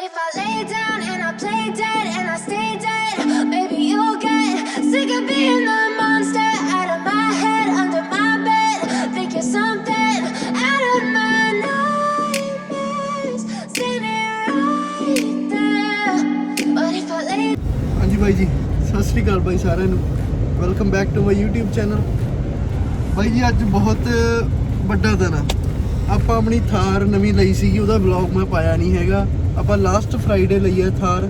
if I lay down and I play dead and I stay dead, maybe you'll get sick of being the monster out of my head, under my bed. Think you're something out of my nightmares, standing right there. But if I lay हाँ जी भाई जी, सत श्री अकाल भाई साਰਿਆਂ ਨੂੰ। Welcome back to my YouTube channel. ਬਾਈ ਜੀ ਅੱਜ ਬਹੁਤ ਵੱਡਾ ਦਿਨ ਆ। ਆਪਾਂ ਆਪਣੀ ਥਾਰ ਨਵੀਂ ਲਈ ਸੀਗੀ, ਉਹਦਾ ਵਲੌਗ ਮੈਂ ਪਾਇਆ ਨਹੀਂ ਹੈਗਾ। ਆਪਾਂ ਲਾਸਟ ਫਰਾਈਡੇ ਲਈ ਹੈ ਥਾਰ,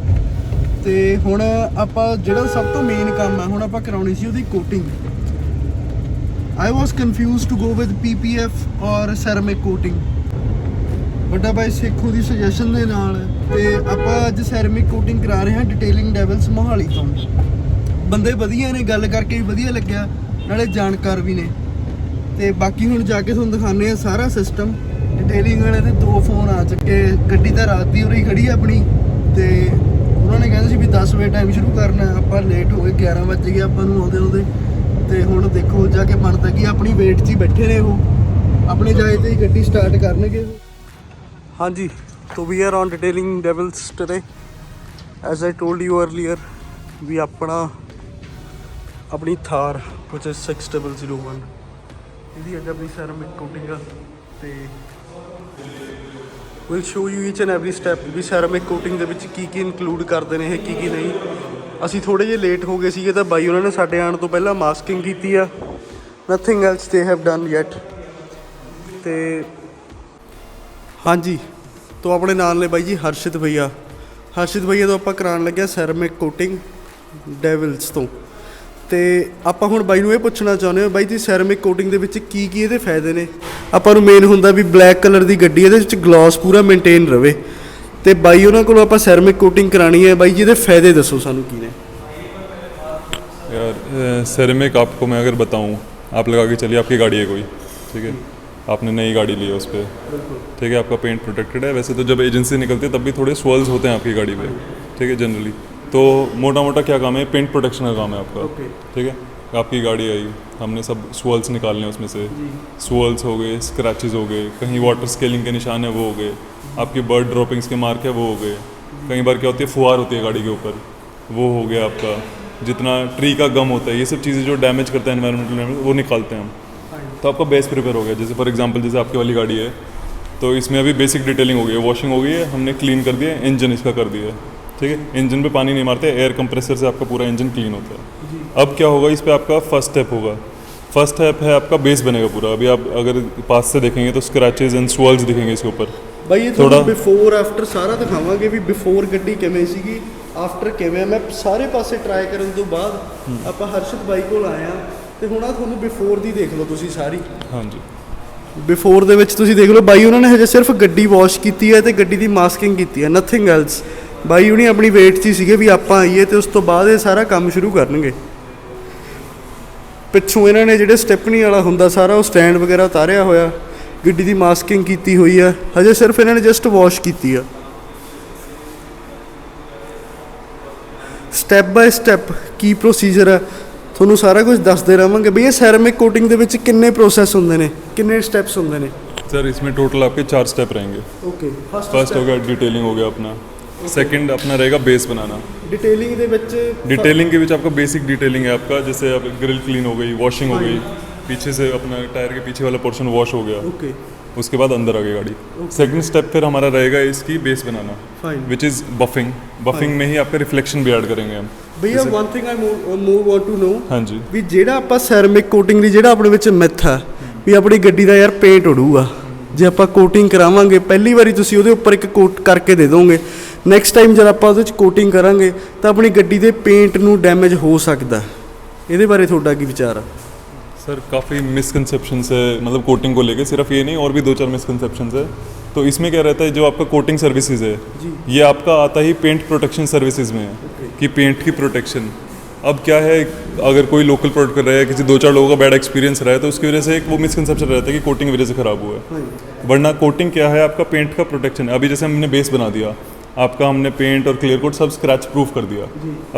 ਤੇ ਹੁਣ ਆਪਾਂ ਜਿਹੜਾ ਸਭ ਤੋਂ ਮੇਨ ਕੰਮ ਆ, ਹੁਣ ਆਪਾਂ ਕਰਾਉਣੀ ਸੀ ਉਹਦੀ coating. I was confused to go with PPF or ceramic coating. ਵੱਡਾ ਬਾਈ ਸੇਖੂ ਦੀ ਸੁਜੈਸ਼ਨ ਦੇ ਨਾਲ ਤੇ ਆਪਾਂ ਅੱਜ ਸੈਰਾਮਿਕ ਕੋਟਿੰਗ ਕਰਾ ਰਹੇ ਹਾਂ ਡਿਟੇਲਿੰਗ ਡੈਵਲਸ ਮੋਹਾਲੀ ਤੋਂ। ਬੰਦੇ ਵਧੀਆ ਨੇ, ਗੱਲ ਕਰਕੇ ਵੀ ਵਧੀਆ ਲੱਗਿਆ, ਨਾਲੇ ਜਾਣਕਾਰ ਵੀ ਨੇ। ਤੇ ਬਾਕੀ ਹੁਣ ਜਾ ਕੇ ਤੁਹਾਨੂੰ ਦਿਖਾਉਂਦੇ ਆ ਸਾਰਾ ਸਿਸਟਮ। ਡਿਟੇਲਿੰਗ ਵਾਲੇ ਦੇ 2 ਫੋਨ ਆ ਚੁੱਕੇ, ਗੱਡੀ ਤਾਂ ਰਾਤ ਦੀ ਉਰੇ ਖੜੀ ਆਪਣੀ, ਤੇ ਉਹਨਾਂ ਨੇ ਕਹਿੰਦੇ ਸੀ ਵੀ 10 ਵਜੇ ਟਾਈਮ ਸ਼ੁਰੂ ਕਰਨਾ। ਆਪਾਂ ਲੇਟ ਹੋ ਗਏ, 11 ਵਜ ਗਏ ਆਪਾਂ ਨੂੰ ਆਉਂਦੇ। ਤੇ ਹੁਣ ਦੇਖੋ ਜਾ ਕੇ ਬਣਦਾ ਕਿ ਆਪਣੀ ਵੇਟ 'ਚ ਹੀ ਬੈਠੇ ਨੇ ਉਹ, ਆਪਣੇ ਜਾਏ ਤੇ ਹੀ ਗੱਡੀ ਸਟਾਰਟ ਕਰਨਗੇ। ਹਾਂਜੀ, so we are on detailing devils today. As I told you earlier, we ਆਪਣੀ ਥਾਰ which is 6001 ਇਹਦੀ ਅੱਜ ਆਪਣੀ ਸੈਰਾਮਿਕ ਕੋਟਿੰਗ ਆ, ਤੇ we'll show you each and every step ਵੀ ਸੈਰਾਮਿਕ ਕੋਟਿੰਗ ਦੇ ਵਿੱਚ ਕੀ ਇਨਕਲੂਡ ਕਰਦੇ ਨੇ ਇਹ, ਕੀ ਨਹੀਂ। ਅਸੀਂ ਥੋੜੇ ਜਿਹੇ ਲੇਟ ਹੋ ਗਏ ਸੀਗੇ, ਤਾਂ ਬਾਈ ਉਹਨਾਂ ਨੇ ਸਾਡੇ ਆਉਣ ਤੋਂ ਪਹਿਲਾਂ ਮਾਸਕਿੰਗ ਕੀਤੀ ਆ। nothing else they have done yet। ਤੇ ਹਾਂਜੀ, ਤੋਂ ਆਪਣੇ ਨਾਲ ਨੇ ਬਾਈ ਜੀ ਹਰਸ਼ਿਤ ਭਈਆ ਤੋਂ ਆਪਾਂ ਕਰਾਉਣ ਲੱਗਿਆ ਸੈਰਾਮਿਕ ਕੋਟਿੰਗ ਡੈਵਲਸ ਤੋਂ। ਤੇ ਆਪਾਂ ਹੁਣ ਬਾਈ ਨੂੰ ਇਹ ਪੁੱਛਣਾ ਚਾਹੁੰਦੇ ਹਾਂ, ਬਾਈ ਜੀ ਸੈਰਾਮਿਕ ਕੋਟਿੰਗ ਦੇ ਵਿੱਚ ਕੀ ਇਹਦੇ ਫਾਇਦੇ ਨੇ। ਆਪਾਂ ਨੂੰ ਮੇਨ ਹੁੰਦਾ ਵੀ ਬਲੈਕ ਕਲਰ ਦੀ ਗੱਡੀ ਇਹਦੇ ਵਿੱਚ ਗਲੋਸ ਪੂਰਾ ਮੇਨਟੇਨ ਰਵੇ, ਤੇ ਬਾਈ ਉਹਨਾਂ ਕੋਲੋਂ ਆਪਾਂ ਸੈਰਾਮਿਕ ਕੋਟਿੰਗ ਕਰਾਣੀ ਹੈ। ਬਾਈ ਜੀ ਇਹਦੇ ਫਾਇਦੇ ਦੱਸੋ ਸਾਨੂੰ ਕੀ ਨੇ। यार सेरेमिक आपको मैं अगर बताऊं, आप लगा के चलिए आपकी गाड़ी है कोई, ठीक है, आपने नई गाड़ी ली है उस पर, ठीक है, आपका पेंट प्रोटेक्टेड है। वैसे तो जब एजेंसी निकलती है तब भी थोड़े स्वल्स होते हैं आपकी गाड़ी पे, ठीक है, जनरली। तो मोटा मोटा क्या काम है, पेंट प्रोटेक्शन का काम है आपका, ठीक है। आपकी गाड़ी आई, हमने सब स्वल्स निकालने उसमें से, स्वल्स हो गए, स्क्रैचेस हो गए, कहीं वाटर स्केलिंग के निशान है वो हो गए, आपकी बर्ड ड्रॉपिंग्स के मार्क है वो हो गए, कई बार क्या होती है फुहार होती है गाड़ी के ऊपर, वो हो गया आपका, जितना ट्री का गम होता है, ये सब चीज़ें जो डैमेज करता है एनवायरमेंटल, वो निकालते हैं हम। तो आपका बेस प्रिपेयर हो गया। जैसे फॉर एग्जांपल जैसे आपकी वाली गाड़ी है, तो इसमें अभी बेसिक डिटेलिंग हो गई है, वॉशिंग हो गई है, हमने क्लीन कर दिया, इंजन इसका कर दिया है, ठीक है। इंजन पे पानी नहीं मारते, एयर कंप्रेसर से आपका पूरा इंजन क्लीन होता है। अब क्या होगा, इस पर आपका फर्स्ट स्टेप होगा। फर्स्ट स्टेप है आपका बेस बनेगा पूरा। अभी आप अगर पास से देखेंगे तो स्क्रैचेज एंड स्वल्स दिखेंगे इसके ऊपर। ਬਾਈ ਇਹ ਥੋੜਾ ਬਿਫੋਰ ਆਫਟਰ ਸਾਰਾ ਦਿਖਾਵਾਂਗੇ ਵੀ ਬਿਫੋਰ ਗੱਡੀ ਕਿਵੇਂ ਸੀਗੀ, ਆਫਟਰ ਕਿਵੇਂ। ਮੈਂ ਸਾਰੇ ਪਾਸੇ ਟਰਾਈ ਕਰਨ ਤੋਂ ਬਾਅਦ ਆਪਾਂ ਹਰਸ਼ਿਤ ਬਾਈ ਕੋਲ ਆਏ ਆ, ਤੇ ਹੁਣ ਆ ਤੁਹਾਨੂੰ ਬਿਫੋਰ ਦੀ ਦੇਖ ਲਓ ਤੁਸੀਂ ਸਾਰੀ। ਹਾਂਜੀ, ਬਿਫੋਰ ਦੇ ਵਿੱਚ ਤੁਸੀਂ ਦੇਖ ਲਓ ਬਾਈ ਉਹਨਾਂ ਨੇ ਹਜੇ ਸਿਰਫ ਗੱਡੀ ਵਾਸ਼ ਕੀਤੀ ਹੈ ਤੇ ਗੱਡੀ ਦੀ ਮਾਸਕਿੰਗ ਕੀਤੀ ਹੈ, ਨਥਿੰਗ ਐਲਸ। ਬਾਈ ਉਹਨੇ ਆਪਣੀ ਵੇਟ 'ਚ ਹੀ ਸੀਗੇ ਵੀ ਆਪਾਂ ਆਈਏ, ਤੇ ਉਸ ਤੋਂ ਬਾਅਦ ਇਹ ਸਾਰਾ ਕੰਮ ਸ਼ੁਰੂ ਕਰਨਗੇ। ਪਿੱਛੋਂ ਇਹਨਾਂ ਨੇ ਜਿਹੜੇ ਸਟੈਪਨੀ ਵਾਲਾ ਹੁੰਦਾ ਸਾਰਾ ਉਹ ਸਟੈਂਡ ਵਗੈਰਾ ਉਤਾਰਿਆ ਹੋਇਆ, ਗੱਡੀ ਦੀ ਮਾਸਕਿੰਗ ਕੀਤੀ ਹੋਈ ਆ, ਹਜੇ ਸਿਰਫ ਇਹਨਾਂ ਨੇ ਜਸਟ ਵਾਸ਼ ਕੀਤੀ ਆ। Step by step Ki procedure ਆ ਤੁਹਾਨੂੰ ਸਾਰਾ ਕੁਝ ਦੱਸਦੇ ਰਹਾਂਗੇ। ਬਈ ਇਹ ਸੈਰਾਮਿਕ ਕੋਟਿੰਗ ਦੇ ਵਿੱਚ ਕਿੰਨੇ ਪ੍ਰੋਸੈਸ ਹੁੰਦੇ ਨੇ, ਕਿੰਨੇ ਸਟੈਪਸ ਹੁੰਦੇ ਨੇ। सर इसमें टोटल आपके 4 स्टेप रहेंगे। ਓਕੇ, फर्स्ट हो गया डिटेलिंग हो गया अपना, सेकंड अपना रहेगा बेस बनाना। डिटेलिंग ਦੇ ਵਿੱਚ डिटेलिंग के बीच आपका बेसिक डिटेलिंग है आपका, जैसे आप ग्रिल क्लीन हो गई, वॉशिंग हो गई, पीछे से अपना टायर के पीछे वाला पोर्शन वॉश हो गया, ओके। उसके बाद अंदर आ गई गाड़ी। सेकंड स्टेप फिर हमारा रहेगा इसकी बेस बनाना, विच इज़ बफिंग। बफिंग में ही आपका रिफ्लेक्शन भी ऐड करेंगे हम। भैया one thing I more want to know, हाँ जी, ਵੀ ਜਿਹੜਾ ਆਪਾਂ ਸੈਰਾਮਿਕ ਕੋਟਿੰਗ ਦੀ ਜਿਹੜਾ ਆਪਣੇ ਵਿੱਚ ਮਿਥ ਆ ਵੀ ਆਪਣੀ ਗੱਡੀ ਦਾ ਯਾਰ ਪੇਂਟ ਉਡੂਗਾ, ਜੇ ਆਪਾਂ ਕੋਟਿੰਗ ਕਰਾਵਾਂਗੇ ਪਹਿਲੀ ਵਾਰੀ ਤੁਸੀਂ ਉਹਦੇ ਉੱਪਰ ਇੱਕ ਕੋਟ ਕਰਕੇ ਦੇ ਦੋਗੇ, ਨੈਕਸਟ ਟਾਈਮ ਜਦ ਆਪਾਂ ਉਹਦੇ 'ਚ ਕੋਟਿੰਗ ਕਰਾਂਗੇ ਤਾਂ ਆਪਣੀ ਗੱਡੀ ਦੇ ਪੇਂਟ ਨੂੰ ਡੈਮੇਜ ਹੋ ਸਕਦਾ। ਇਹਦੇ ਬਾਰੇ ਤੁਹਾਡਾ ਕੀ ਵਿਚਾਰ ਆ। सर काफ़ी मिसकंसेप्शंस है, मतलब कोटिंग को लेके सिर्फ ये नहीं, और भी 2-4 मिसकंसेप्शंस है। तो इसमें क्या रहता है, जो आपका कोटिंग सर्विसेज है ये आपका आता ही पेंट प्रोटेक्शन सर्विसेज में है, कि पेंट की प्रोटेक्शन। अब क्या है, अगर कोई लोकल प्रोडक्ट कर रहा है, किसी 2-4 लोगों का बैड एक्सपीरियंस रहा है, तो उसकी वजह से एक वो मिसकंसेप्शन रहता है कि कोटिंग की वजह से ख़राब हुआ है। वरना कोटिंग क्या है, आपका पेंट का प्रोटेक्शन है। अभी जैसे हमने बेस बना दिया आपका, हमने पेंट और क्लियर कोट सब स्क्रैच प्रूफ कर दिया।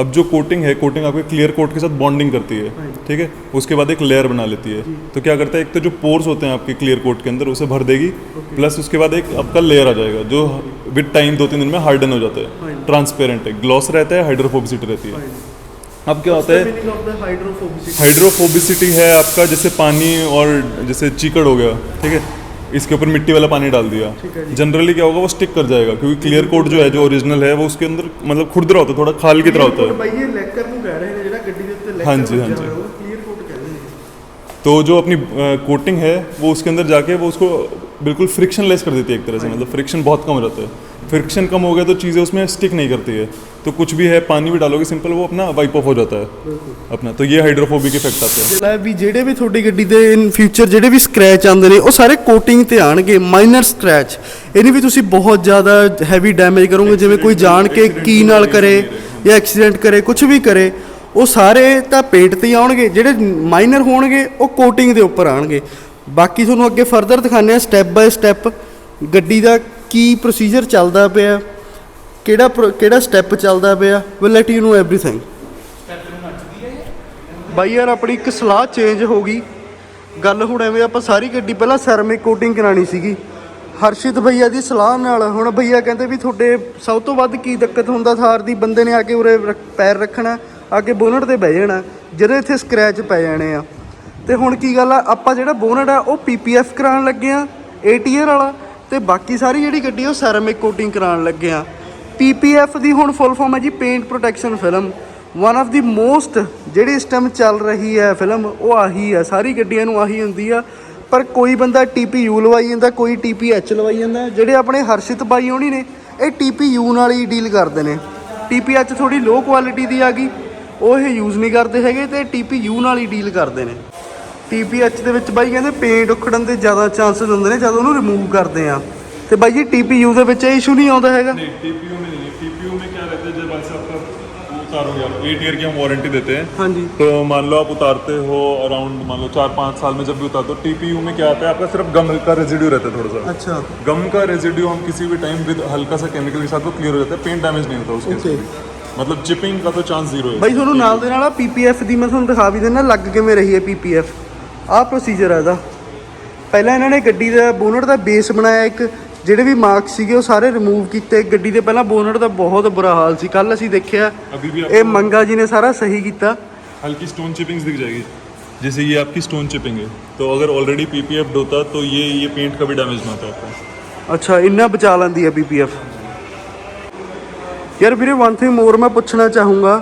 अब जो कोटिंग है, कोटिंग आपके क्लियर कोट के साथ बॉन्डिंग करती है, ठीक है, उसके बाद एक लेयर बना लेती है। तो क्या करता है, एक तो जो पोर्स होते हैं आपके क्लियर कोट के अंदर उसे भर देगी, प्लस उसके बाद एक आपका लेयर आ जाएगा जो विद टाइम 2-3 दिन में हार्डन हो जाता है, ट्रांसपेरेंट है, ग्लॉस रहता है, हाइड्रोफोबिसिटी रहती है। अब क्या होता है, हाइड्रोफोबिसिटी है आपका जैसे पानी और जैसे चीकड़ हो गया, ठीक है, इसके ऊपर मिट्टी वाला पानी डाल दिया, जनरली क्या होगा वो स्टिक कर जाएगा, क्योंकि क्लियर कोट जो है जो ओरिजिनल है वो उसके अंदर मतलब खुरदरा होता है, थोड़ा खाल की तरह होता है। भाई ये लेकर ਨੂੰ ਕਹਿ ਰਹੇ ਨੇ ਜਿਹੜਾ ਗੱਡੀ ਦੇ ਉੱਤੇ ਲੈਕਰ हाँ जी, हाँ जी। क्लियर कोट कहते हैं। तो जो अपनी कोटिंग है वो उसके अंदर जाके वो उसको बिल्कुल फ्रिक्शन लेस कर देती है एक तरह से, मतलब फ्रिक्शन बहुत कम हो जाता है। फ्रिक्शन कम हो गया तो चीज़ें उसमें स्टिक नहीं करती है, तो कुछ भी है पानी भी डालोगे सिंपल वो अपना वाइप ऑफ हो जाता है अपना। तो ये ਹਾਈਡਰੋਫੋਬਿਕ ਇਫੈਕਟ ਆਤੇ हैं। ਜਿਹੜਾ ਵੀ ਜਿਹੜੇ ਵੀ ਤੁਹਾਡੀ ਗੱਡੀ ਦੇ ਇਨ ਫਿਊਚਰ ਜਿਹੜੇ ਵੀ ਸਕ੍ਰੈਚ ਆਉਂਦੇ ਨੇ ਉਹ ਸਾਰੇ ਕੋਟਿੰਗ ਤੇ ਆਣਗੇ, ਮਾਈਨਰ ਸਕ੍ਰੈਚ। ਇਹ ਨਹੀਂ ਵੀ ਤੁਸੀਂ ਬਹੁਤ ਜ਼ਿਆਦਾ ਹੈਵੀ ਡੈਮੇਜ ਕਰੋਗੇ, ਜਿਵੇਂ ਕੋਈ ਜਾਣ ਕੇ ਕੀ ਨਾਲ ਕਰੇ ਜਾਂ ਐਕਸੀਡੈਂਟ ਕਰੇ, ਕੁਝ ਵੀ ਕਰੇ, ਉਹ ਸਾਰੇ ਤਾਂ ਪੇਂਟ ਤੇ ਹੀ ਆਉਣਗੇ, ਜਿਹੜੇ ਮਾਈਨਰ ਹੋਣਗੇ ਉਹ ਕੋਟਿੰਗ ਦੇ ਉੱਪਰ ਆਣਗੇ। ਬਾਕੀ ਤੁਹਾਨੂੰ ਅੱਗੇ ਫਰਦਰ ਦਿਖਾਉਂਦੇ ਆ ਸਟੈਪ ਬਾਏ ਸਟੈਪ ਗੱਡੀ ਦਾ ਕੀ ਪ੍ਰੋਸੀਜਰ ਚੱਲਦਾ ਪਿਆ, ਕਿਹੜਾ ਸਟੈਪ ਚੱਲਦਾ ਪਿਆ, will let you know everything. ਬਾਈ ਯਾਰ ਆਪਣੀ ਇੱਕ ਸਲਾਹ ਚੇਂਜ ਹੋ ਗਈ, ਗੱਲ ਹੁਣ ਐਵੇਂ ਆਪਾਂ ਸਾਰੀ ਗੱਡੀ ਪਹਿਲਾਂ ਸੈਰਾਮਿਕ ਕੋਟਿੰਗ ਕਰਾਣੀ ਸੀਗੀ ਹਰਸ਼ਿਤ ਭਈਆ ਦੀ ਸਲਾਹ ਨਾਲ। ਹੁਣ ਭਈਆ ਕਹਿੰਦੇ ਵੀ ਤੁਹਾਡੇ ਸਭ ਤੋਂ ਵੱਧ ਕੀ ਦਿੱਕਤ ਹੁੰਦਾ ਥਾਰ ਦੀ, ਬੰਦੇ ਨੇ ਆ ਕੇ ਉਰੇ ਪੈਰ ਰੱਖਣਾ, ਆ ਕੇ ਬੋਨਟ ਤੇ ਬਹਿ ਜਾਣਾ, ਜਿਹੜੇ ਇੱਥੇ ਸਕ੍ਰੈਚ ਪੈ ਜਾਣੇ ਆ। ਤੇ ਹੁਣ ਕੀ ਗੱਲ ਆ, ਆਪਾਂ ਜਿਹੜਾ ਬੋਨਟ ਆ ਉਹ PPF ਕਰਾਉਣ ਲੱਗੇ ਆ ATR ਵਾਲਾ, ਤੇ ਬਾਕੀ ਸਾਰੀ ਜਿਹੜੀ ਗੱਡੀ ਉਹ ਸੈਰਾਮਿਕ ਕੋਟਿੰਗ ਕਰਾਉਣ ਲੱਗੇ ਆ। PPF ਦੀ ਹੁਣ ਫੁੱਲ ਫਾਰਮ ਹੈ ਜੀ paint protection film. One of the most ਜਿਹੜੀ ਇਸ ਟਾਈਮ ਚੱਲ ਰਹੀ ਹੈ ਫਿਲਮ ਉਹ ਆਹੀ ਆ, ਸਾਰੀ ਗੱਡੀਆਂ ਨੂੰ ਆਹੀ ਹੁੰਦੀ ਆ। ਪਰ ਕੋਈ ਬੰਦਾ TPU ਲਵਾਈ ਜਾਂਦਾ, ਕੋਈ TPH ਲਵਾਈ ਜਾਂਦਾ। ਜਿਹੜੇ ਆਪਣੇ ਹਰਸ਼ਿਤ ਬਾਈ ਹੋਣੀ ਨੇ ਇਹ TPU ਨਾਲ ਹੀ ਡੀਲ ਕਰਦੇ ਨੇ। TPH ਥੋੜੀ ਲੋ ਕੁਆਲਿਟੀ ਦੀ ਆ ਗਈ, ਉਹ ਇਹ ਯੂਜ਼ ਨਹੀਂ ਕਰਦੇ ਹੈਗੇ, ਤੇ TPU ਨਾਲ ਹੀ ਡੀਲ ਕਰਦੇ ਨੇ। TPH ਦੇ ਵਿੱਚ ਬਾਈ ਕਹਿੰਦੇ ਪੇਂਟ ਉਖੜਨ ਦੇ ਜ਼ਿਆਦਾ ਚਾਂਸਸ ਹੁੰਦੇ ਨੇ ਜਦੋਂ ਉਹਨੂੰ ਰਿਮੂਵ ਕਰਦੇ ਆ। ਤੇ ਬਾਈ ਜੀ TPU ਦੇ ਵਿੱਚ ਇਹ ਇਸ਼ੂ ਨਹੀਂ ਆਉਂਦਾ ਹੈਗਾ। नहीं, TPU में नहीं है। TPU में क्या रहता है, जब ऐसे आपका उतारोगे आप 8 ईयर की हम वारंटी देते हैं, हाँ जी। तो मान लो आप उतारते हो अराउंड मान लो 4-5 साल में जब भी उतारते हो, TPU में क्या आता है आपका सिर्फ गम का रेजिड्यू रहता है थोड़ा सा। अच्छा, गम का रेजिड्यू हम किसी भी टाइम विद हल्का सा केमिकल के साथ वो क्लियर हो जाता है, पेंट डैमेज नहीं होता उसके Okay। मतलब चिपिंग का तो चांस जीरो है। ਬਾਈ ਤੁਹਾਨੂੰ ਨਾਲ ਦੇ ਨਾਲ PPF ਦੀ ਮੈਂ ਤੁਹਾਨੂੰ ਦਿਖਾ ਵੀ ਦਿੰਦਾ ਲੱਗ ਕਿਵੇਂ ਰਹੀ ਹੈ PPF। ਆਹ ਪ੍ਰੋਸੀਜਰ ਹੈ ਇਹਦਾ। ਪਹਿਲਾਂ ਇਹਨਾਂ ਨੇ ਗੱਡੀ ਦਾ ਬੋਨਟ ਦਾ ਬੇਸ ਬਣਾਇਆ, ਇੱਕ ਜਿਹੜੇ ਵੀ ਮਾਰਕਸ ਸੀਗੇ ਉਹ ਸਾਰੇ ਰਿਮੂਵ ਕੀਤੇ। ਗੱਡੀ ਦੇ ਪਹਿਲਾਂ ਬੋਨਟ ਦਾ ਬਹੁਤ ਬੁਰਾ ਹਾਲ ਸੀ, ਕੱਲ ਅਸੀਂ ਦੇਖਿਆ। अभी भी ਇਹ ਮੰਗਾ ਜੀ ਨੇ ਸਾਰਾ ਸਹੀ ਕੀਤਾ। हल्की स्टोन चिपिंग्स दिख जाएगी, जैसे ये आपकी स्टोन चिपिंग है, तो अगर ऑलरेडी PPF होता तो ये पेंट का भी डैमेज ना होता आपका। ਅੱਛਾ, ਇੰਨਾ ਬਚਾ ਲੈਂਦੀ ਹੈ PPF। ਯਾਰ ਵੀਰੇ ਵਨ ਥਿੰਗ ਮੋਰ ਮੈਂ ਪੁੱਛਣਾ ਚਾਹੂੰਗਾ,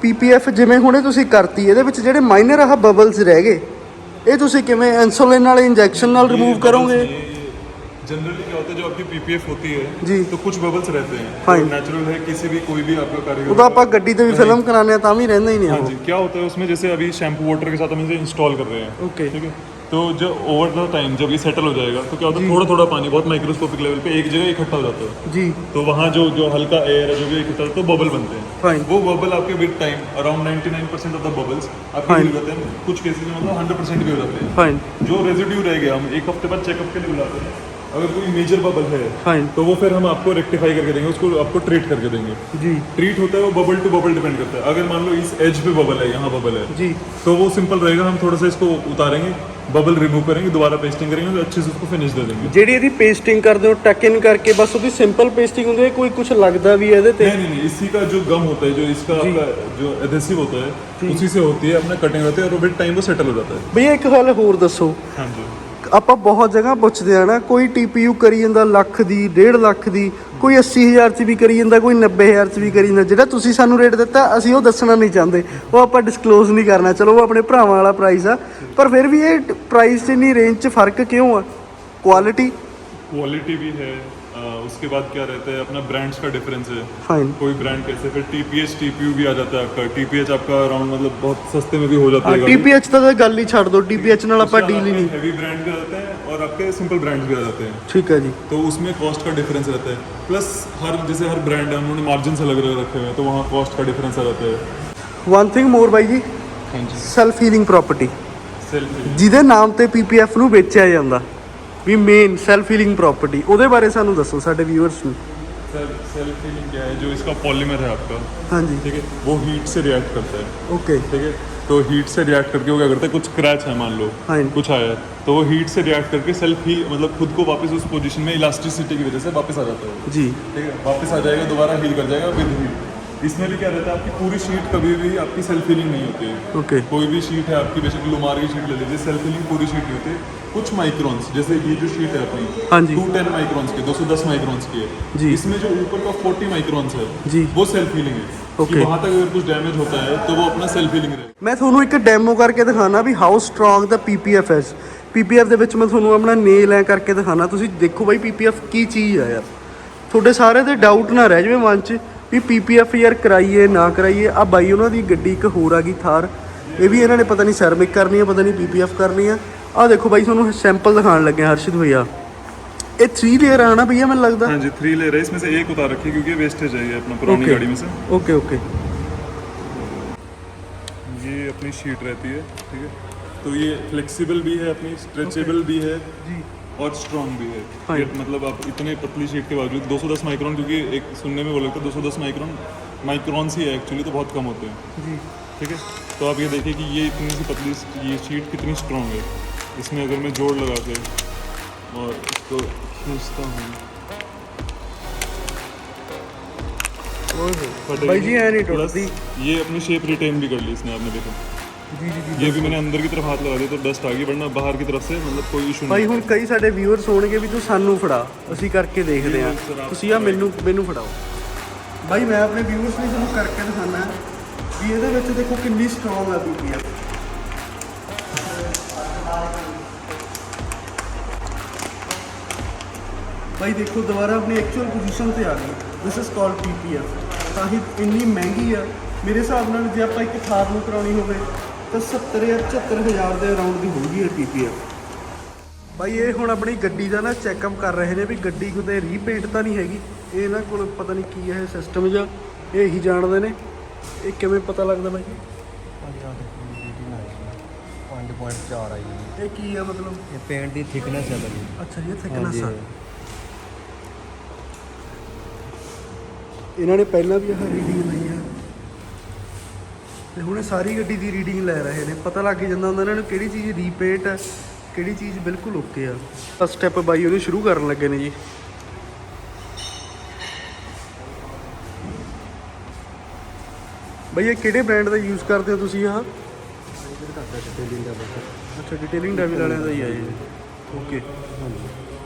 PPF ਜਿਵੇਂ ਹੁਣੇ ਤੁਸੀਂ ਕਰਤੀ, ਇਹਦੇ ਵਿੱਚ ਜਿਹੜੇ ਮਾਈਨਰ ਆਹ ਬਬਲਸ ਰਹਿ ਗਏ ਇਹ ਤੁਸੀਂ ਕਿਵੇਂ ਇਨਸੂਲਿਨ ਨਾਲ ਇੰਜੈਕਸ਼ਨ ਨਾਲ ਰਿਮੂਵ ਕਰੋਗੇ? जनरली क्या होता है, जो आपकी PPF होती है जी। तो कुछ बबल्स रहते हैं, Fine। नेचुरल है, किसी भी कोई भी आपका कारीगर ਉਹਦਾ ਆਪਾਂ ਗੱਡੀ ਤੇ ਵੀ ਫਿਲਮ ਕਰਾਉਂਦੇ ਆ ਤਾਂ ਵੀ ਰਹਿੰਦਾ ਹੀ ਨਹੀਂ हाँ ਉਹ। जी। क्या होता है उसमें, जैसे अभी शैम्पू वाटर के साथ हम इसे इंस्टॉल कर रहे हैं, Okay। ठीक है, तो जो ओवर द टाइम जब ये सेटल हो जाएगा तो क्या होता है, थोड़ा थोड़ा पानी बहुत माइक्रोस्कोपिक लेवल पे एक जगह इकट्ठा हो जाता है, जी तो वहाँ जो हल्का एयर है जो भी इकट्ठा होता है तो बबल बनते हैं। फाइन। वो बबल आपके with time around 99% of the bubbles आपके Fine। हो जाते हैं, कुछ केसेस में मतलब 100% भी हो जाते हैं। फाइन जो रेजिड्यू रह गया हम 1 हफ्ते बाद चेकअप के लिए बुलाते हैं, अगर कोई मेजर बबल है फाइन तो वो फिर हम आपको रेक्टिफाई करके देंगे, उसको आपको ट्रीट करके देंगे। जी ट्रीट होता है वो बबल टू बबल डिपेंड करता है। अगर मान लो इस एज पे बबल है, यहाँ बबल है, जी तो वो सिंपल रहेगा, हम थोड़ा सा इसको उतारेंगे, बबल रिमूव करेंगे, दोबारा पेस्टिंग करेंगे तो अच्छे से उसको फिनिश दे देंगे। ਜਿਹੜੀ ਇਹਦੀ ਪੇਸਟਿੰग ਕਰਦੇ ਹੋ ਟਕ ਇਨ ਕਰਕੇ ਬਸ ਉਹਦੀ ਸਿੰਪਲ ਪੇਸਟਿੰਗ ਹੁੰਦੀ ਹੈ, ਕੋਈ ਕੁਝ ਲੱਗਦਾ ਵੀ ਹੈ ਇਹਦੇ ਤੇ? नहीं, इसी का जो गम होता है, जो इसका जी। आपका जो एडेसिव होता है उसी से होती है, अपना कटिंग होती है और विद टाइम वो सेटल हो जाता है। ਭਈਆ ਇੱਕ ਗੱਲ ਹੋਰ ਦੱਸੋ, हाँ जी। ਆਪਾਂ ਬਹੁਤ ਜਗ੍ਹਾ ਪੁੱਛਦੇ ਆ ਨਾ, ਕੋਈ TPU ਕਰੀ ਜਾਂਦਾ ਲੱਖ ਦੀ 1.5 ਲੱਖ ਦੀ, ਕੋਈ 80,000 ਚ ਵੀ ਕਰੀ ਜਾਂਦਾ, ਕੋਈ 90,000 ਚ ਵੀ ਕਰੀ ਜਾਂਦਾ। ਜਿਹੜਾ ਤੁਸੀਂ ਸਾਨੂੰ ਰੇਟ ਦਿੱਤਾ ਅਸੀਂ ਉਹ ਦੱਸਣਾ ਨਹੀਂ ਚਾਹੁੰਦੇ, ਉਹ ਆਪਾਂ ਡਿਸਕਲੋਜ਼ ਨਹੀਂ ਕਰਨਾ। ਚਲੋ ਉਹ ਆਪਣੇ ਭਰਾਵਾਂ ਵਾਲਾ ਪ੍ਰਾਈਸ ਆ, ਪਰ ਫਿਰ ਵੀ ਇਹ ਪ੍ਰਾਈਸ 'ਚ ਇੰਨੀ ਰੇਂਜ 'ਚ ਫਰਕ ਕਿਉਂ ਆ? ਕੁਆਲਿਟੀ भी है, उसके बाद क्या रहता है, अपना ब्रांड्स का डिफरेंस है। फाइन। कोई ब्रांड कैसे, फिर TPH TPU भी आ जाता है आपका। TPH आपका अराउंड मतलब बहुत सस्ते में भी हो जाता है। TPH ਤਾਂ ਗੱਲ ਹੀ ਛੱਡ ਦੋ, TPH ਨਾਲ ਆਪਾਂ ਡੀल ही नहीं। हैवी ब्रांड भी आ जाते हैं और आपके सिंपल ब्रांड्स भी आ जाते हैं, ठीक है जी। तो उसमें कॉस्ट का डिफरेंस रहता है। प्लस जैसे हर ब्रांड है उन्होंने मार्जिन अलग अलग रखे हुए हैं, तो वहाँ कॉस्ट का डिफरेंस आ जाता है। वन थिंग मोर बाई जी, हाँ जी। ਸੈਲਫ ਹੀਲਿੰਗ ਪ੍ਰਾਪਰਟੀ सेल्फ ਜਿਹਦੇ ਨਾਮ ਤੇ PPF ਨੂੰ ਵੇਚਿਆ ਜਾਂਦਾ ਵੀ ਮੇਨ ਸੈਲਫ ਹੀਲਿੰਗ ਪ੍ਰਾਪਰਟੀ, ਉਹਦੇ ਬਾਰੇ ਸਾਨੂੰ ਦੱਸੋ ਸਾਡੇ ਵਿਊਅਰਸ ਨੂੰ। सेल्फ हीलिंग क्या है, जो इसका पॉलीमर है आपका, हाँ जी। ठीक है, वो हीट से रिएक्ट करता है, ओके ठीक है। तो हीट से रिएक्ट करके वो क्या करता है, कुछ क्रैच है मान लो, हाँ जी। कुछ आया है, तो वो हीट से रिएक्ट करके सेल्फ ही मतलब खुद को वापस उस पोजीशन में इलास्टिसिटी की वजह से वापस आ जाता है, जी ठीक है, वापस आ जाएगा, दोबारा हील कर जाएगा विद हीट। इसमें भी क्या रहता है, आपकी पूरी शीट कभी भी आपकी सेल्फ हीलिंग नहीं होती है। ओके कोई भी शीट है आपकी, बेसिकली लुमार की शीट ले लीजिए, सेल्फ हीलिंग पूरी शीट नहीं होती। कुछ माइक्रोन्स, जैसे ये जो शीट है अपनी, हाँ जी। 210 माइक्रोन्स की, 210 माइक्रोन्स की है जी। इसमें जो ऊपर का 40 माइक्रोन्स है जी। वो सेल्फ हीलिंग है। ओके। कि वहाँ तक अगर कुछ डैमेज होता है तो वो अपना सेल्फ हीलिंग रहेगा। ਮੈਂ ਤੁਹਾਨੂੰ ਇੱਕ ਡੈਮੋ ਕਰਕੇ ਦਿਖਾਣਾ ਵੀ ਹਾਊ ਸਟਰੋਂਗ ਦਾ ਪੀਪੀਐਫ ਹੈ। ਪੀਪੀਐਫ ਦੇ ਵਿੱਚ ਮੈਂ ਤੁਹਾਨੂੰ ਆਪਣਾ ਨੇਲ ਐ ਕਰਕੇ ਦਿਖਾਣਾ, ਤੁਸੀਂ ਦੇਖੋ ਬਾਈ ਪੀਪੀਐਫ ਕੀ ਚੀਜ਼ ਆ ਯਾਰ। ਤੁਹਾਡੇ ਸਾਰੇ ਦੇ ਡਾਊਟ ਨਾ ਰਹਿ ਜਾਵੇ ਮਨ 'ਚ ਵੀ ਪੀਪੀਐਫ ਯਾਰ ਕਰਾਈਏ ਨਾ ਕਰਾਈਏ। ਆ ਬਾਈ ਉਹਨਾਂ ਦੀ ਗੱਡੀ ਇੱਕ ਹੋਰ ਆ ਗਈ ਥਾਰ, ਇਹ ਵੀ ਇਹਨਾਂ ਨੇ ਪਤਾ ਨਹੀਂ ਸੈਰਮਿਕ ਕਰਨੀ ਆ, ਪਤਾ ਨਹੀਂ ਪੀਪੀਐਫ ਕਰਨੀ ਆ। ਆ ਦੇਖੋ ਬਾਈ ਤੁਹਾਨੂੰ ਸੈਂਪਲ ਦਿਖਾਉਣ ਲੱਗੇ ਹਰਸ਼ਿਤ भैया। ये 3 लेयर आना भैया मैंने लगता हाँ जी 3 लेयर है, इसमें से एक उतार रखी है क्योंकि वेस्टेज है ये अपना पुरानी गाड़ी में से। ओके ओके ये अपनी शीट रहती है, ठीक है, तो ये फ्लेक्सिबल भी है, अपनी स्ट्रेचेबल भी है जी और स्ट्रॉन्ग भी है। हाँ। ये मतलब आप इतने पतली शीट के बावजूद 210 माइक्रोन, क्योंकि एक सुनने में वो लगता है 210 माइक्रोन्स ही है एक्चुअली, तो बहुत कम होते हैं, जी ठीक है। तो आप ये देखिए कि ये इतनी सी पतली ये शीट कितनी स्ट्रॉन्ग है। इसमें अगर मैं जोड़ लगा के और इसको खींचता हूँ, भाई जी है नहीं प्लस टूटती। ये अपनी शेप रिटेन भी कर ली इसने, आपने देखा। जी जी जी ये भी मैंने अंदर की तरफ हाथ लगा दिया तो डस्ट आ गई, वरना बाहर की तरफ से मतलब कोई इशू ਭਾਈ नहीं। ਹੁਣ ਕਈ ਸਾਡੇ ਵਿਊਅਰਸ ਹੋਣਗੇ ਵੀ ਤੂੰ ਸਾਨੂੰ ਫੜਾ, ਅਸੀਂ ਕਰਕੇ ਦੇਖਦੇ ਆ। ਤੁਸੀਂ ਆ ਮੈਨੂੰ ਫੜਾਓ ਭਾਈ, ਮੈਂ ਆਪਣੇ ਵਿਊਅਰਸ ਲਈ ਤੁਹਾਨੂੰ ਕਰਕੇ ਦਿਖਾਣਾ ਵੀ ਇਹਦੇ ਵਿੱਚ ਦੇਖੋ ਕਿੰਨੀ ਸਟਰੋਂਗ ਆ ਪੀਪੀਐਫ। ਭਾਈ ਦੇਖੋ ਦੁਬਾਰਾ ਆਪਣੀ ਐਕਚੁਅਲ ਪੋਜੀਸ਼ਨ ਤੇ ਆ ਗਈ। This is called PPF. ਤਾਂ ਹੀ ਇੰਨੀ ਮਹਿੰਗੀ ਆ ਮੇਰੇ ਹਿਸਾਬ ਨਾਲ। ਜੇ ਆਪਾਂ ਇੱਕ ਥਾਰ ਨੂੰ ਕਰਾਉਣੀ ਹੋਵੇ ਤਾਂ 70 ਜਾਂ 75,000 ਦੇ ਅਰਾਊਂਡ ਦੀ ਹੋਊਗੀ ਇਹ ਪੀਪੀਐਫ। ਭਾਈ ਇਹ ਹੁਣ ਆਪਣੀ ਗੱਡੀ ਦਾ ਨਾ ਚੈੱਕਅਪ ਕਰ ਰਹੇ ਨੇ ਵੀ ਗੱਡੀ ਕਿਤੇ ਰੀਪੇਂਟ ਤਾਂ ਨਹੀਂ ਹੈਗੀ। ਇਹ ਇਹਨਾਂ ਕੋਲ ਪਤਾ ਨਹੀਂ ਕੀ ਹੈ ਸਿਸਟਮ ਜਾਂ ਇਹ ਹੀ ਜਾਣਦੇ ਨੇ। ਇਹ ਕਿਵੇਂ ਪਤਾ ਲੱਗਦਾ ਭਾਈ? 5.4 ਆ ਜੀ। ਇਹ ਕੀ ਆ ਮਤਲਬ? ਇਹ ਪੇਂਟ ਦੀ ਥਿਕਨੈਸ ਹੈ ਭਾਜੀ। ਅੱਛਾ ਜੀ, ਇਹ thickness ਆ। ਹਾਂਜੀ। ਇਹਨਾਂ ਨੇ ਪਹਿਲਾਂ ਵੀ ਆਹ ਰੀਡਿੰਗ ਲਈ ਆ ਤੇ ਹੁਣ ਇਹ ਸਾਰੀ ਗੱਡੀ ਦੀ ਰੀਡਿੰਗ ਲੈ ਰਹੇ ਨੇ। ਪਤਾ ਲੱਗ ਜਾਂਦਾ ਹੁੰਦਾ ਇਹਨਾਂ ਨੂੰ ਕਿਹੜੀ ਚੀਜ਼ ਰੀਪੇਂਟ ਹੈ, ਕਿਹੜੀ ਚੀਜ਼ ਬਿਲਕੁਲ ਓਕੇ ਆ। ਫਸਟ ਸਟੈਪ ਬਾਈ ਉਹਨੂੰ ਸ਼ੁਰੂ ਕਰਨ ਲੱਗੇ ਨੇ ਜੀ। ਬਈ ਇਹ ਕਿਹੜੇ ਬ੍ਰਾਂਡ ਦਾ ਯੂਜ਼ ਕਰਦੇ ਹੋ ਤੁਸੀਂ? ਆਹ ਅੱਛਾ, ਡਿਟੇਲਿੰਗ ਡੈਵਿਲ ਵਾਲਿਆਂ ਦਾ ਹੀ ਆ ਜੀ। ਓਕੇ,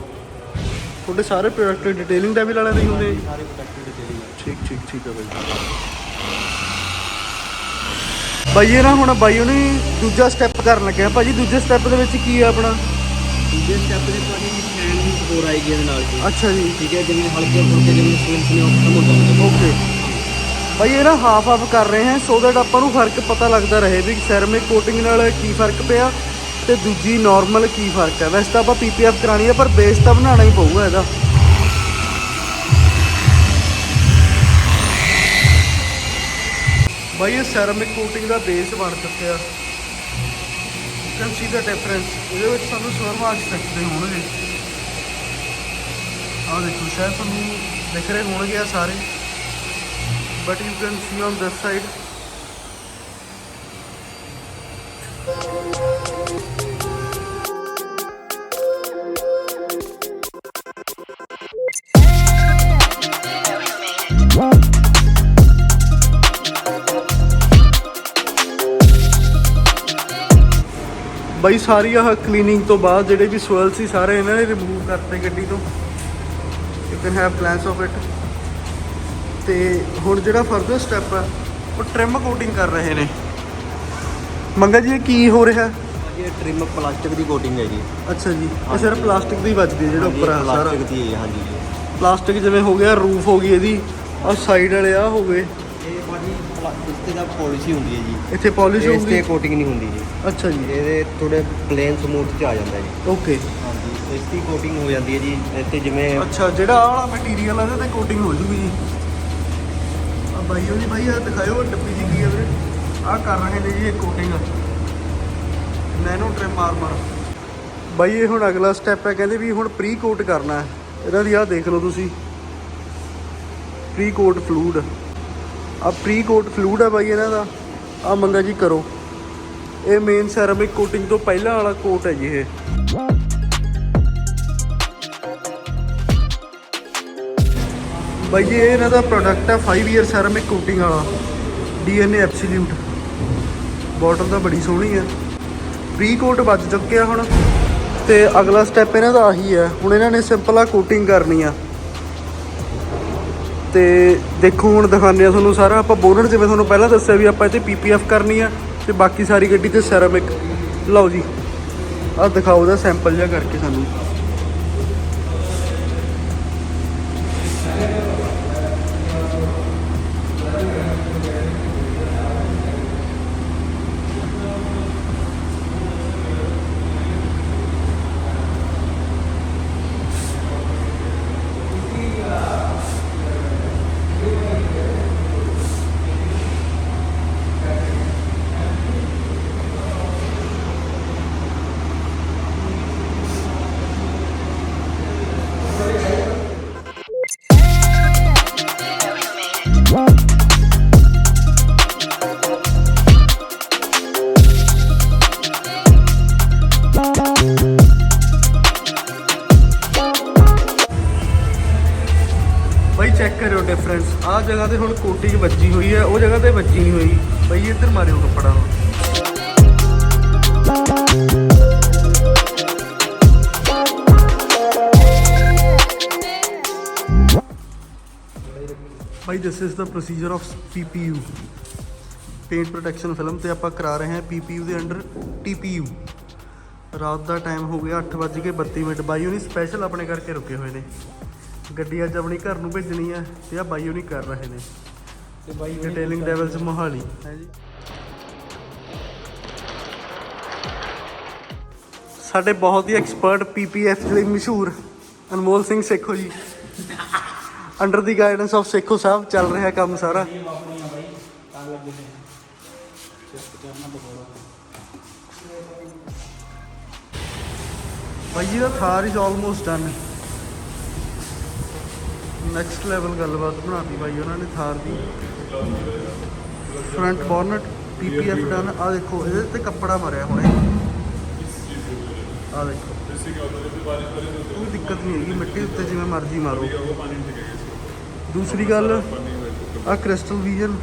ਤੁਹਾਡੇ ਸਾਰੇ ਪ੍ਰੋਡਕਟ ਡਿਟੇਲਿੰਗ ਡੈਵਿਲ ਵਾਲਿਆਂ ਦੇ ਹੀ ਹੁੰਦੇ ਆ ਜੀ? ਸਾਰੇ ਪ੍ਰੋਡਕਟ ਡਿਟੇਲਿੰਗ ਠੀਕ ਠੀਕ ਠੀਕ ਹੈ ਬਾਈ। ਬਾਈ ਇਹ ਨਾ ਹੁਣ ਬਾਈ ਉਹਨੇ ਦੂਜਾ ਸਟੈਪ ਕਰਨ ਲੱਗਿਆ। ਭਾਜੀ ਦੂਜੇ ਸਟੈਪ ਦੇ ਵਿੱਚ ਕੀ ਆ ਆਪਣਾ? ਦੂਜੇ ਸਟੈਪ ਦੇ ਤੁਹਾਡੀ ਸਟੈਂਡ ਦੀ ਸਪੋਰ ਆਏਗੀ ਇਹਦੇ ਨਾਲ ਜੀ। ਅੱਛਾ ਜੀ, ਠੀਕ ਹੈ, ਜਿਵੇਂ ਹਲਕੇ ਫੁਲਕੇ ਜਿਵੇਂ ਸੇਲਸ ਨੇ ਉਹ ਖਤਮ ਹੋ ਜਾਂਦੇ। ਓਕੇ ਭਾਈ ਇਹ ਨਾ ਹਾਫ ਹਾਫ ਕਰ ਰਹੇ ਹਾਂ ਸੋ ਦੈਟ ਆਪਾਂ ਨੂੰ ਫਰਕ ਪਤਾ ਲੱਗਦਾ ਰਹੇ ਵੀ ਸੈਰਮਿਕ ਕੋਟਿੰਗ ਨਾਲ ਕੀ ਫਰਕ ਪਿਆ ਤੇ ਦੂਜੀ ਨਾਰਮਲ ਕੀ ਫਰਕ ਹੈ। ਵੈਸੇ ਤਾਂ ਆਪਾਂ ਪੀਪੀਐਫ ਕਰਾਣੀ ਹੈ ਪਰ ਬੇਸ ਤਾਂ ਬਣਾਉਣਾ ਹੀ ਪਊਗਾ ਇਹਦਾ। ਭਾਈ ਇਹ ਸੈਰਮਿਕ ਕੋਟਿੰਗ ਦਾ ਬੇਸ ਬਣ ਚੁੱਕਿਆ। You can C the difference. ਇਹਦੇ ਵਿੱਚ ਸਾਨੂੰ ਸਵਰ ਮਾਰਕਸ ਦਿਖਦੇ ਹੋਣਗੇ। ਆਹ ਦੇਖੋ ਸ਼ਾਇਦ ਤੁਹਾਨੂੰ ਦਿਖ ਰਹੇ ਹੋਣਗੇ ਆ ਸਾਰੇ, but you can see on this side. ਬਾਈ ਸਾਰੀ ਆਹ ਕਲੀਨਿੰਗ ਤੋਂ ਬਾਅਦ ਜਿਹੜੇ ਵੀ ਸੋਇਲ ਸੀ ਸਾਰੇ ਇਹਨਾਂ ਨੇ ਰਿਮੂਵ ਕਰਤੇ ਗੱਡੀ ਤੋਂ। You can have plans of it. ਤੇ ਹੁਣ ਜਿਹੜਾ ਫਰਦਰ ਸਟੈਪ ਹੈ ਉਹ ਟ੍ਰਿਮ ਕੋਟਿੰਗ ਕਰ ਰਹੇ ਨੇ। ਮੰਗਾ ਜੀ ਇਹ ਕੀ ਹੋ ਰਿਹਾ? ਇਹ ਟ੍ਰਿਮ ਪਲਾਸਟਿਕ ਦੀ ਕੋਟਿੰਗ ਹੈ ਜੀ। ਅੱਛਾ ਜੀ, ਇਹ ਸਿਰਫ ਪਲਾਸਟਿਕ ਦੀ ਵੱਜਦੀ ਹੈ ਜਿਹੜਾ ਉੱਪਰ ਆ ਸਾਰਾ ਪਲਾਸਟਿਕ ਦੀ ਹੈ। ਹਾਂਜੀ ਜੀ, ਪਲਾਸਟਿਕ ਜਿਵੇਂ ਹੋ ਗਿਆ ਰੂਫ ਹੋ ਗਈ ਇਹਦੀ, ਆਹ ਸਾਈਡ ਵਾਲੇ ਆ ਹੋ ਗਏ। ਇਹ ਭਾਜੀ ਇਸ ਦਾ ਪਾਲਿਸ਼ੀ ਹੁੰਦੀ ਹੈ ਜੀ। ਇੱਥੇ ਪਾਲਿਸ਼ ਇਸ ਹੋਊਗੀ। ਤੇ ਕੋਟਿੰਗ ਨਹੀਂ ਹੁੰਦੀ ਜੀ। ਅੱਛਾ ਜੀ, ਇਹਦੇ ਥੋੜੇ ਪਲੇਨ ਸਮੂਥ ਚ ਆ ਜਾਂਦਾ ਜੀ। ਓਕੇ। ਹਾਂਜੀ, ਇਸ ਦੀ ਕੋਟਿੰਗ ਹੋ ਜਾਂਦੀ ਹੈ ਜੀ। ਇੱਥੇ ਜਿਵੇਂ ਅੱਛਾ, ਜਿਹੜਾ ਆਹ ਵਾਲਾ ਮਟੀਰੀਅਲ ਆ ਇਹਦੇ ਤੇ ਕੋਟਿੰਗ ਹੋ ਜੂਗੀ ਜੀ। ਆ ਬਾਈ ਉਹ ਜੀ ਬਾਈ ਆ ਦਿਖਾਇਓ ਡੱਬੀ ਜੀ ਕੀ ਹੈ ਵੀਰੇ। ਆਹ ਕਰ ਰਹੇ ਨੇ ਜੀ ਇਹ ਕੋਟਿੰਗ ਨੈਨੋ ਟ੍ਰਿਮ ਆਰਮਰ। ਬਾਈ ਇਹ ਹੁਣ ਅਗਲਾ ਸਟੈਪ ਹੈ, ਕਹਿੰਦੇ ਵੀ ਹੁਣ ਪ੍ਰੀ ਕੋਟ ਕਰਨਾ ਹੈ ਇਹਨਾਂ ਦੀ। ਆਹ ਦੇਖ ਲਓ ਤੁਸੀਂ, ਪ੍ਰੀ ਕੋਟ ਫਲੂਡ। ਆ ਪ੍ਰੀ ਕੋਟ ਫਲੂਡ ਹੈ ਬਾਈ ਇਹਨਾਂ ਦਾ। ਆ ਮੰਗਾ ਜੀ ਕਰੋ। ਇਹ ਮੇਨ ਸੈਰਾਮਿਕ ਕੋਟਿੰਗ ਤੋਂ ਪਹਿਲਾਂ ਵਾਲਾ ਕੋਟ ਹੈ ਜੀ ਇਹ। ਬਾਈ ਜੀ ਇਹ ਇਹਨਾਂ ਦਾ ਪ੍ਰੋਡਕਟ ਹੈ 5 ਈਅਰ ਸੈਰਾਮਿਕ ਕੋਟਿੰਗ ਵਾਲਾ DNA ਐਬਸੋਲਿਊਟ। ਬੋਟਲ ਤਾਂ ਬੜੀ ਸੋਹਣੀ ਹੈ। ਪ੍ਰੀ ਕੋਟ ਵੱਜ ਚੁੱਕਿਆ ਹੁਣ, ਤੇ ਅਗਲਾ ਸਟੈਪ ਇਹਨਾਂ ਦਾ ਆਹੀ ਹੈ। ਹੁਣ ਇਹਨਾਂ ਨੇ ਸਿੰਪਲ ਆ ਕੋਟਿੰਗ ਕਰਨੀ ਆ, ਤੇ ਦੇਖੋ ਹੁਣ ਦਿਖਾਉਂਦੇ ਆ ਤੁਹਾਨੂੰ ਸਾਰਾ। ਆਪਾਂ ਬੋਨਟ ਜਿਵੇਂ ਤੁਹਾਨੂੰ ਪਹਿਲਾਂ ਦੱਸਿਆ ਵੀ ਆਪਾਂ ਇਹ 'ਤੇ PPF ਕਰਨੀ ਆ, ਤੇ ਬਾਕੀ ਸਾਰੀ ਗੱਡੀ ਤੇ ਸੈਰਾਮਿਕ। ਲਓ ਜੀ ਆਹ ਦਿਖਾਓ ਉਹਦਾ ਸੈਂਪਲ ਜਿਹਾ ਕਰਕੇ ਸਾਨੂੰ। ਬਾਈ ਚੈੱਕ ਕਰਿਓ ਡਿਫਰੈਂਸ। ਆਹ ਜਗ੍ਹਾ ਤੇ ਹੁਣ ਕੋਟਿੰਗ ਵੱਜੀ ਹੋਈ ਹੈ, ਉਹ ਜਗ੍ਹਾ ਤੇ ਵੱਜੀ ਨਹੀਂ ਹੋਈ। ਬਾਈ ਇੱਧਰ ਮਾਰਿਓ ਕੱਪੜਾ ਹੁਣ। ਬਾਈ this is the procedure of PPU, paint protection film, ਤੇ ਆਪਾਂ ਕਰਾ ਰਹੇ ਹਾਂ PPU ਦੇ ਅੰਡਰ TPU। ਰਾਤ ਦਾ ਟਾਈਮ ਹੋ ਗਿਆ 8:32। ਬਾਈ ਉਹਨੀ ਸਪੈਸ਼ਲ ਆਪਣੇ ਕਰਕੇ ਰੁਕੇ ਹੋਏ ਨੇ। ਗੱਡੀ ਅੱਜ ਆਪਣੀ ਘਰ ਨੂੰ ਭੇਜਣੀ ਹੈ, ਤੇ ਆ ਬਾਈ ਉਹਨੀ ਕਰ ਰਹੇ ਨੇ। ਤੇ ਬਾਈ ਡਿਟੇਲਿੰਗ ਡੈਵਲਸ ਮੋਹਾਲੀ ਹੈ ਜੀ। ਸਾਡੇ ਬਹੁਤ ਹੀ ਐਕਸਪਰਟ PPF ਲਈ ਮਸ਼ਹੂਰ ਅਨਮੋਲ Singh Sekhon ji, under the guidance of Sekhon sahib ਚੱਲ ਰਿਹਾ ਕੰਮ ਸਾਰਾ। ਬਾਈ ਜੀ ਦਾ Thar is almost done. Next level ਗੱਲਬਾਤ ਬਣਾਤੀ ਬਾਈ ਉਹਨਾਂ ਨੇ ਥਾਰ ਦੀ। Front bonnet PPF done. ਆ ਦੇਖੋ ਇਹਦੇ ਤੇ ਕੱਪੜਾ ਮਾਰਿਆ ਹੁਣੇ। ਆ ਦੇਖੋ ਕੋਈ ਦਿੱਕਤ ਨਹੀਂ ਹੈਗੀ, ਮਿੱਟੀ ਉੱਤੇ ਜਿਵੇਂ ਮਰਜ਼ੀ ਮਾਰੋ। ਦੂਸਰੀ ਗੱਲ ਆ ਕ੍ਰਿਸਟਲ ਵਿਜ਼ਨ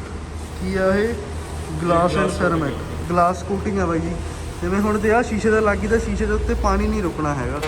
ਕੀ ਆ ਇਹ? Glass and ceramic glass coating ਆ ਬਾਈ ਜੀ। ਜਿਵੇਂ ਹੁਣ ਤੇ ਆ ਸ਼ੀਸ਼ੇ ਦਾ ਲੱਗੀ ਤਾਂ ਸ਼ੀਸ਼ੇ ਦੇ ਉੱਤੇ ਪਾਣੀ ਨਹੀਂ ਰੁਕਣਾ ਹੈਗਾ।